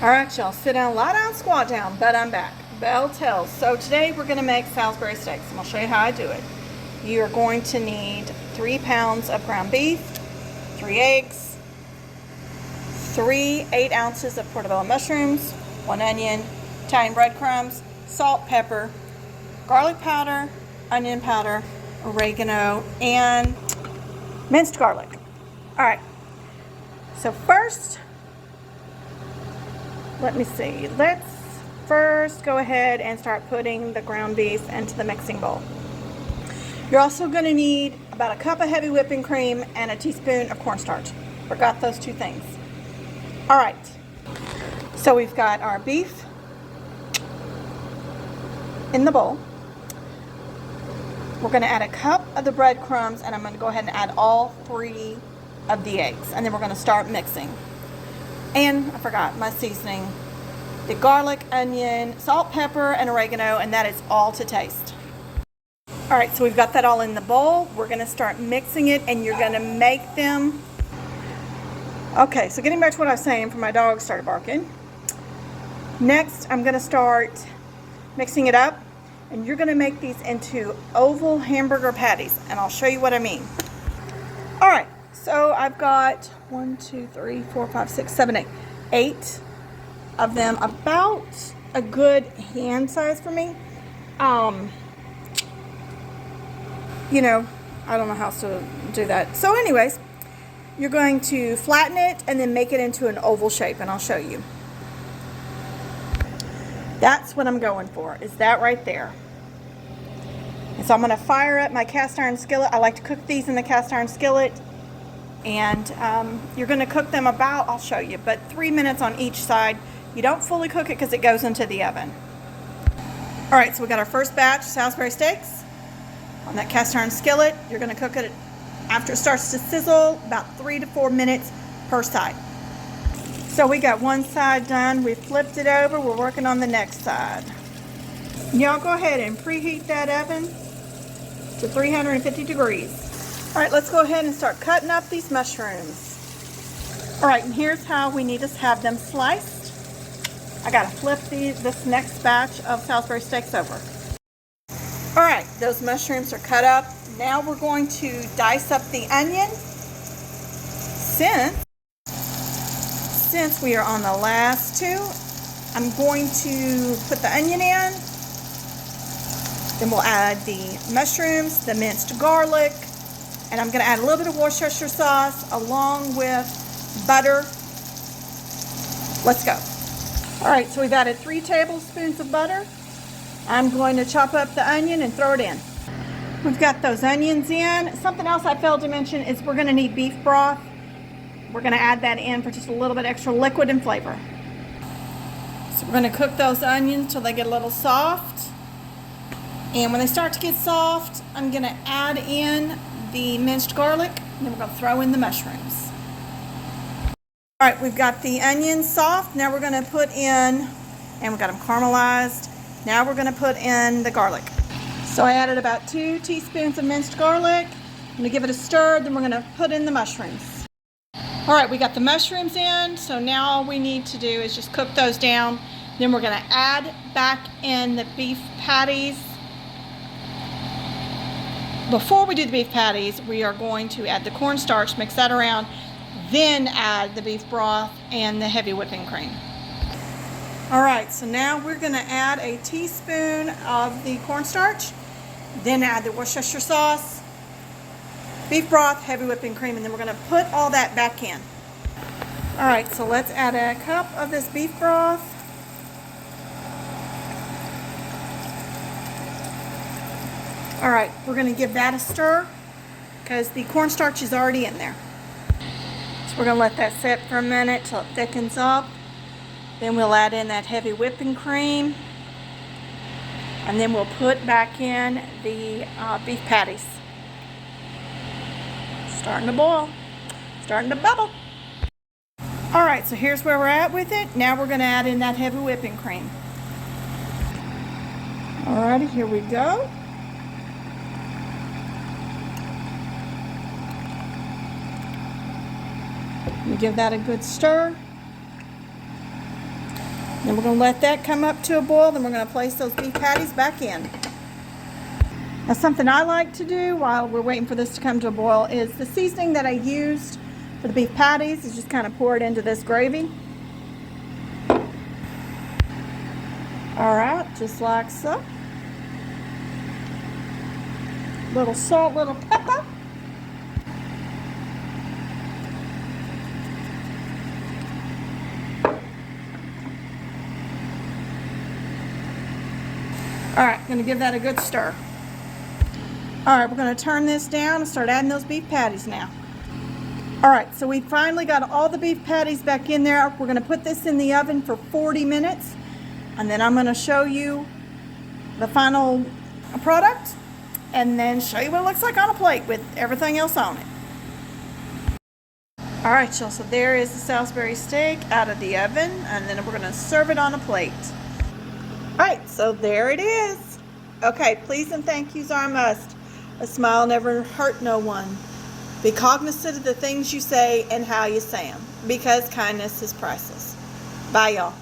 All right, y'all, sit down, lie down, squat down, but I'm back. Belle, Tellz. So today we're going to make Salisbury steaks, and I'll show you how I do it. You're going to need 3 pounds of ground beef, 3 eggs, 8 ounces of portobello mushrooms, 1 onion, Italian breadcrumbs, salt, pepper, garlic powder, onion powder, oregano, and minced garlic. All right, so first, let me see. Let's first go ahead and start putting the ground beef into the mixing bowl. You're also going to need about a cup of heavy whipping cream and a teaspoon of cornstarch. Forgot those 2 things. All right, so we've got our beef in the bowl. We're going to add a cup of the breadcrumbs, and I'm going to go ahead and add all 3 of the eggs, and then we're going to start mixing. And I forgot my seasoning, the garlic, onion, salt, pepper, and oregano, and that is all to taste. All right, so we've got that all in the bowl. We're gonna start mixing it, and you're gonna make them. Okay, so getting back to what I was saying, for my dog started barking. Next, I'm gonna start mixing it up, and you're gonna make these into oval hamburger patties, and I'll show you what I mean. All right. So I've got 1, 2, 3, 4, 5, 6, 7, 8 of them, about a good hand size for me. You know, I don't know how else to do that. So anyways, you're going to flatten it and then make it into an oval shape, and I'll show you. That's what I'm going for, is that right there. And so I'm going to fire up my cast iron skillet. I like to cook these in the cast iron skillet. And you're going to cook them about, I'll show you, but 3 minutes on each side. You don't fully cook it because it goes into the oven. All right, so we got our first batch of Salisbury steaks on that cast iron skillet. You're going to cook it after it starts to sizzle, about 3 to 4 minutes per side. So we got one side done. We flipped it over. We're working on the next side. Y'all go ahead and preheat that oven to 350 degrees. All right, let's go ahead and start cutting up these mushrooms. All right, and here's how we need to have them sliced. I gotta flip this next batch of Salisbury steaks over. All right, those mushrooms are cut up. Now we're going to dice up the onion. Since we are on the last 2, I'm going to put the onion in. Then we'll add the mushrooms, the minced garlic, and I'm going to add a little bit of Worcestershire sauce along with butter. Let's go. All right, so we've added 3 tablespoons of butter. I'm going to chop up the onion and throw it in. We've got those onions in. Something else I failed to mention is we're going to need beef broth. We're going to add that in for just a little bit extra liquid and flavor. So we're going to cook those onions till they get a little soft. And when they start to get soft, I'm going to add in the minced garlic, and then we're going to throw in the mushrooms. All right, we've got the onions soft. Now we're going to put in, and we've got them caramelized. Now we're going to put in the garlic. So I added about 2 teaspoons of minced garlic. I'm going to give it a stir, then we're going to put in the mushrooms. All right, we got the mushrooms in, so now all we need to do is just cook those down. Then we're going to add back in the beef patties. Before we do the beef patties, we are going to add the cornstarch, mix that around, then add the beef broth and the heavy whipping cream. All right, so now we're going to add a teaspoon of the cornstarch, then add the Worcestershire sauce, beef broth, heavy whipping cream, and then we're going to put all that back in. All right, so let's add a cup of this beef broth. All right, we're going to give that a stir because the cornstarch is already in there. So we're going to let that sit for a minute till it thickens up. Then we'll add in that heavy whipping cream. And then we'll put back in the beef patties. Starting to boil, starting to bubble. All right, so here's where we're at with it. Now we're going to add in that heavy whipping cream. All righty, here we go. You give that a good stir. Then we're going to let that come up to a boil. Then we're going to place those beef patties back in. Now, something I like to do while we're waiting for this to come to a boil is the seasoning that I used for the beef patties is just kind of pour it into this gravy. Alright, just like so. Little salt, little pepper. Alright, going to give that a good stir. Alright, we're going to turn this down and start adding those beef patties now. Alright, so we finally got all the beef patties back in there. We're going to put this in the oven for 40 minutes. And then I'm going to show you the final product. And then show you what it looks like on a plate with everything else on it. Alright, y'all, so there is the Salisbury steak out of the oven. And then we're going to serve it on a plate. Alright, so there it is. Okay, please and thank yous are a must. A smile never hurt no one. Be cognizant of the things you say and how you say them, because kindness is priceless. Bye, y'all.